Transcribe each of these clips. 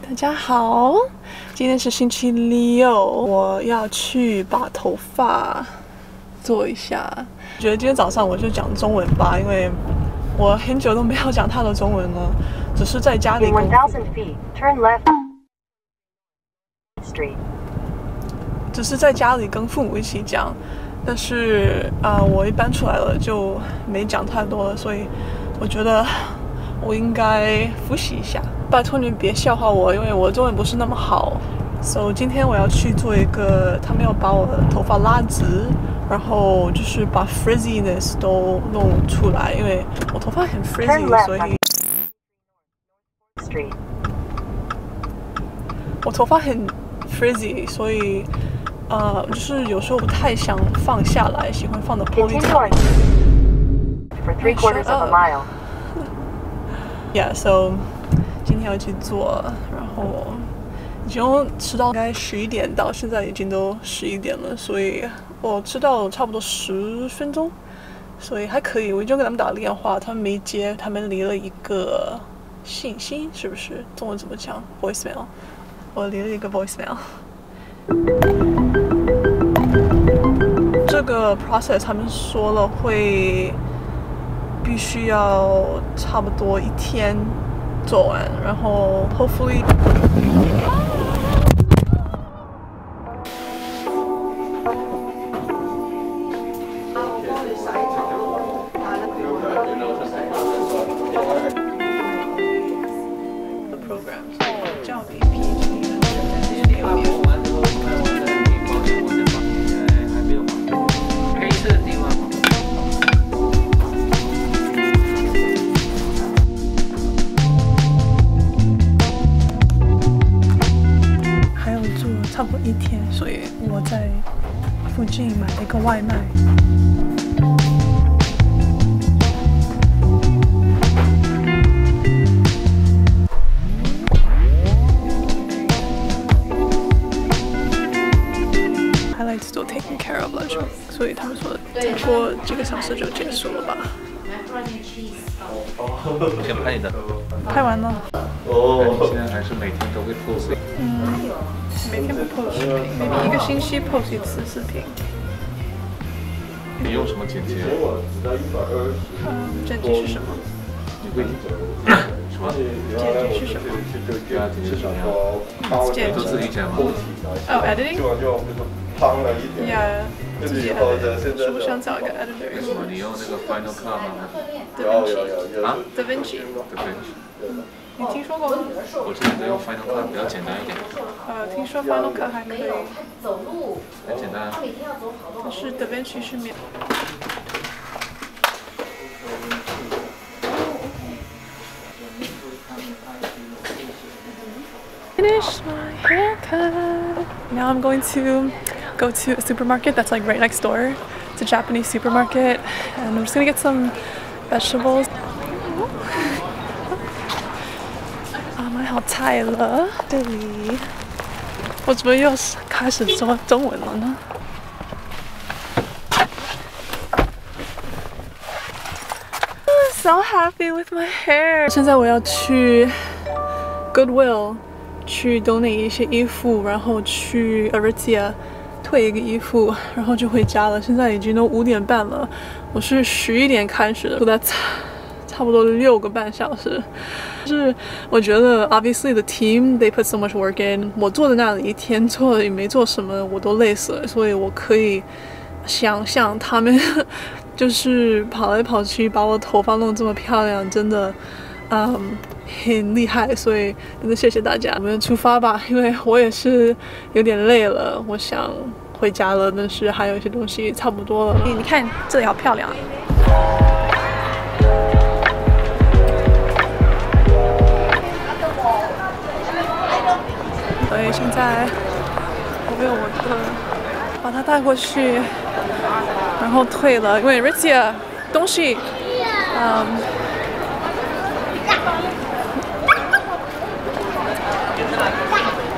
大家好，今天是星期六，我要去把头发做一下。觉得今天早上我就讲中文吧，因为我很久都没有讲太多中文了，只是在家里跟父母一起讲。但是我一搬出来了就没讲太多了，所以我觉得我应该复习一下。拜托你们别笑话我，因为我中文不是那么好。所以今天我要去做一个，他们要把我的头发拉直，然后就是把 frizziness 都弄出来，因为我头发很 frizzy， 所以我头发很 frizzy， 所以就是有时候不太想放下来，喜欢放的 ponytail。Yeah, so 今天要去做，然后已经迟到，应该11点到，现在已经都11点了，所以我迟到差不多10分钟，所以还可以。我已经给他们打了电话，他们没接，他们留了一个信息，是不是？中文怎么讲 ？voicemail， 我留了一个 voicemail。这个 process 他们说了会必须要差不多1天做完，然后 hopefully 差不多1天，所以我在附近买了一个外卖。Highlights 都 taken care of 了，所以他们说再过几个小时就结束了吧。我先拍你的。拍完了。你现在还是每天都会 post？ 每天不 post 视频 ，maybe 1个星期 post 1次视频。你用什么剪辑？剪辑是什么？你会什么？剪辑是什么？对啊，剪辑是什么？剪辑都自己剪吗？哦 ，editing。Yeah， 自己 edit。是不是想找一个 editor？ 为什么你用那个 Final Cut 吗 ？Davinci。啊 ？Davinci。你听说过吗？我之前都用 Final Cut， 比较简单一点。听说 Final Cut 还可以。很简单。但是 Davinci 是免。Finish my haircut. Now I'm going to go to a supermarket that's like right next door. It's a Japanese supermarket, and I'm just gonna get some vegetables. 买好菜了，这里我怎么又开始说中文了呢？I'm so happy with my hair. 现在我要去 Goodwill 去 donate 一些衣服，然后去 Aritzia 退一个衣服，然后就回家了。现在已经都5点半了，我是11点开始的，so that's差不多6个半小时。就是我觉得 obviously the team they put so much work in， 我坐在那里一天做也没做什么，我都累死了，所以我可以想象他们就是跑来跑去把我头发弄这么漂亮，真的很厉害，所以真的谢谢大家。我们出发吧，因为我也是有点累了，我想回家了，但是还有一些东西差不多了。你看这里好漂亮。所以现在我用我的把它带过去，然后退了，因为 Aritzia 东西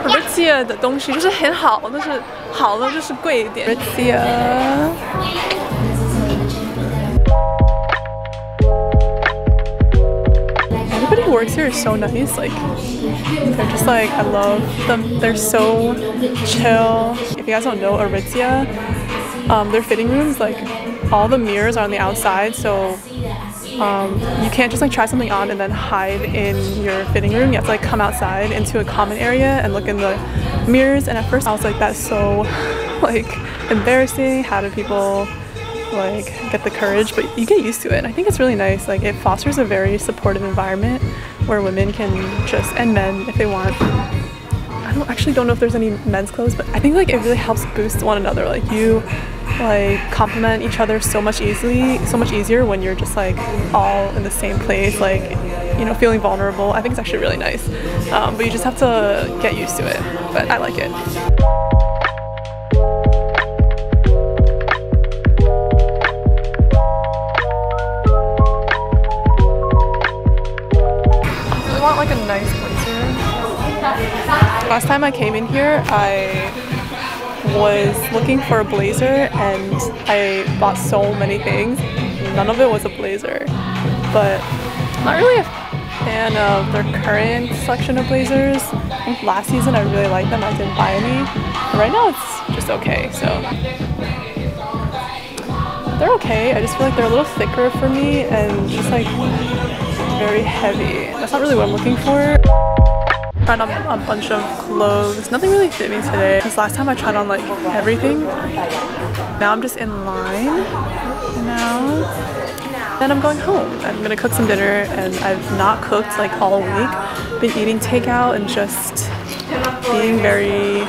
Aritzia 的东西就是很好，但是好了就是贵一点。Aritzia。Everybody who works here is so nice. Like they're just just like, I love them. They're so chill. If you guys don't know Aritzia, their fitting rooms, like all the mirrors are on the outside, so you can't just like try something on and then hide in your fitting room. You have to like come outside into a common area and look in the mirrors. And at first I was like, that's so like embarrassing. How do people like get the courage? But you get used to it, and I think it's really nice. Like, it fosters a very supportive environment where women can just, and men if they want. I actually don't know if there's any men's clothes, but I think like it really helps boost one another. Like, you like compliment each other so much easier when you're just like all in the same place, like, you know, feeling vulnerable. I think it's actually really nice, but you just have to get used to it. But I like it. I want like a nice blazer. Last time I came in here, I was looking for a blazer and I bought so many things. None of it was a blazer, but I'm not really a fan of their current selection of blazers. I think last season I really liked them. I didn't buy any. But right now it's just okay, so they're okay. I just feel like they're a little thicker for me and just like very heavy. That's not really what I'm looking for. Tried on a bunch of clothes. Nothing really fit me today because last time I tried on like everything. Now I'm just in line now. Then I'm going home. I'm gonna cook some dinner, and I've not cooked like all week. Been eating takeout and just being very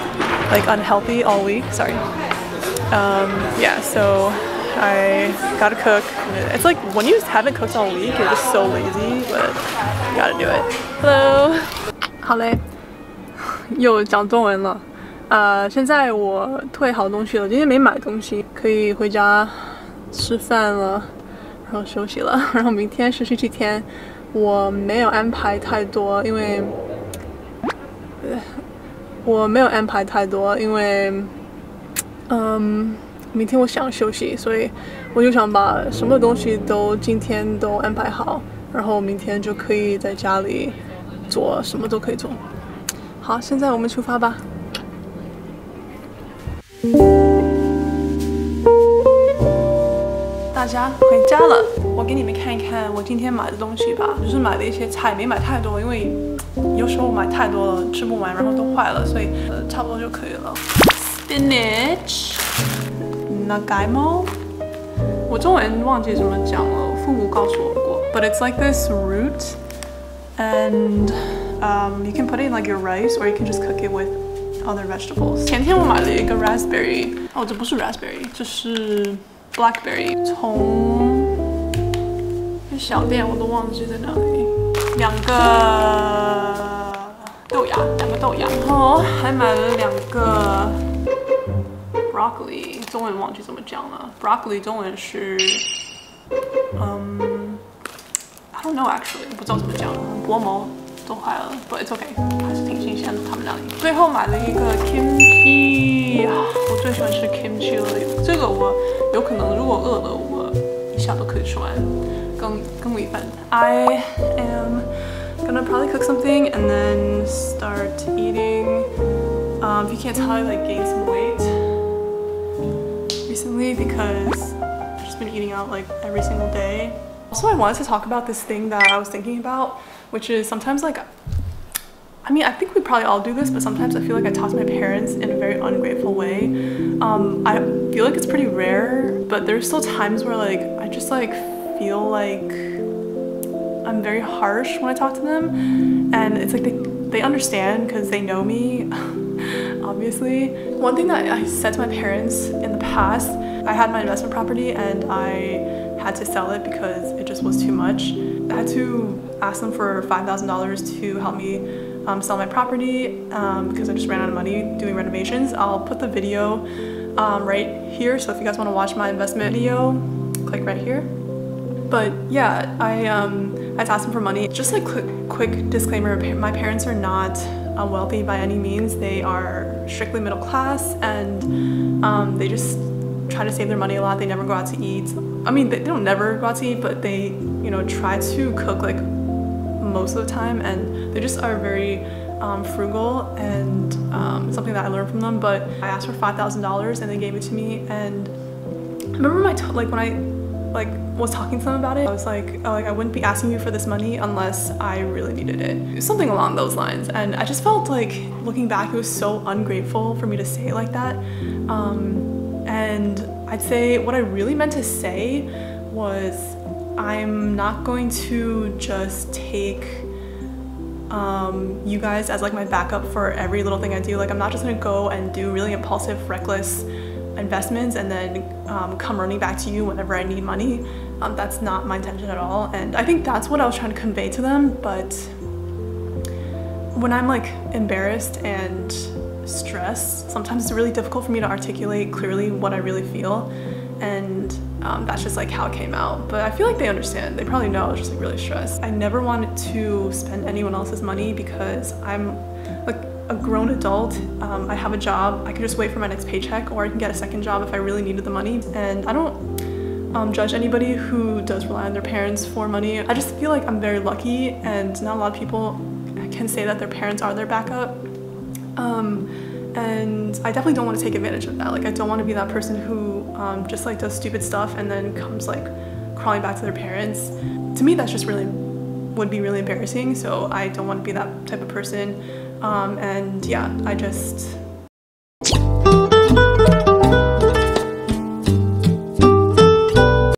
like unhealthy all week. Sorry. Yeah, so I gotta cook. It's like when you haven't cooked all week, you're just so lazy, but you gotta do it. Hello. 好嘞，又讲中文了。现在我退好东西了，今天没买东西，可以回家吃饭了，然后休息了。然后明天是星期天，我没有安排太多，因为明天我想休息，所以我就想把什么东西都今天都安排好，然后明天就可以在家里做什么都可以做。好，现在我们出发吧。大家回家了，我给你们看一看我今天买的东西吧。就是买了一些菜，没买太多，因为有时候买太多了吃不完，然后都坏了，所以差不多就可以了。Spinach, nagaimo， 我中文忘记怎么讲了，父母告诉我过。But it's like this root. And you can put it in like your rice, or you can just cook it with other vegetables. 前天我买了一个 raspberry， 哦，这不是 raspberry， 这是 blackberry。从小店我都忘记在哪里。两个豆芽，然后还买了2个 broccoli， 中文忘记怎么讲了。broccoli 中文是I don't know actually， 不知道怎么讲，薄膜都坏了 ，but it's okay， 还是挺新鲜的。他们那里。最后买了一个 kimchi， 我最喜欢吃 kimchi 了。这个我有可能如果饿了，我一下都可以吃完，跟米饭。I am gonna probably cook something and then start eating. If you can't tell, I like gained some weight recently because I've just been eating out like every single day. Also, I wanted to talk about this thing that I was thinking about, which is sometimes like, I mean, I think we probably all do this, but sometimes I feel like I talk to my parents in a very ungrateful way. I feel like it's pretty rare, but there's still times where like, I just like feel like I'm very harsh when I talk to them, and it's like they understand because they know me, obviously. One thing that I said to my parents in the past, I had my investment property and I had to sell it because it just was too much. I had to ask them for $5,000 to help me sell my property because I just ran out of money doing renovations. I'll put the video right here, so if you guys want to watch my investment video, click right here. But yeah, I had to ask them for money. Just like quick disclaimer, my parents are not wealthy by any means. They are strictly middle class, and they just try to save their money a lot. They never go out to eat. I mean, they don't never go out to eat, but they, you know, try to cook like most of the time, and they just are very frugal, and something that I learned from them. But I asked for $5,000 and they gave it to me. And I remember when I was talking to them about it, I was like, oh, I wouldn't be asking you for this money unless I really needed it. Something along those lines. And I just felt like, looking back, it was so ungrateful for me to say it like that. And I'd say what I really meant to say was, I'm not going to just take you guys as like my backup for every little thing I do. Like, I'm not just gonna go and do really impulsive, reckless investments and then come running back to you whenever I need money. That's not my intention at all. And I think that's what I was trying to convey to them. But when I'm like embarrassed and stressed, sometimes it's really difficult for me to articulate clearly what I really feel. And that's just like how it came out. But I feel like they understand. They probably know I was just like really stressed. I never wanted to spend anyone else's money because I'm like a grown adult. I have a job. I could just wait for my next paycheck, or I can get a second job if I really needed the money. And I don't judge anybody who does rely on their parents for money. I just feel like I'm very lucky, and not a lot of people can say that their parents are their backup. And I definitely don't want to take advantage of that. Like, I don't want to be that person who just like does stupid stuff and then comes like crawling back to their parents. To me, that's just would be really embarrassing. So I don't want to be that type of person. And yeah, I just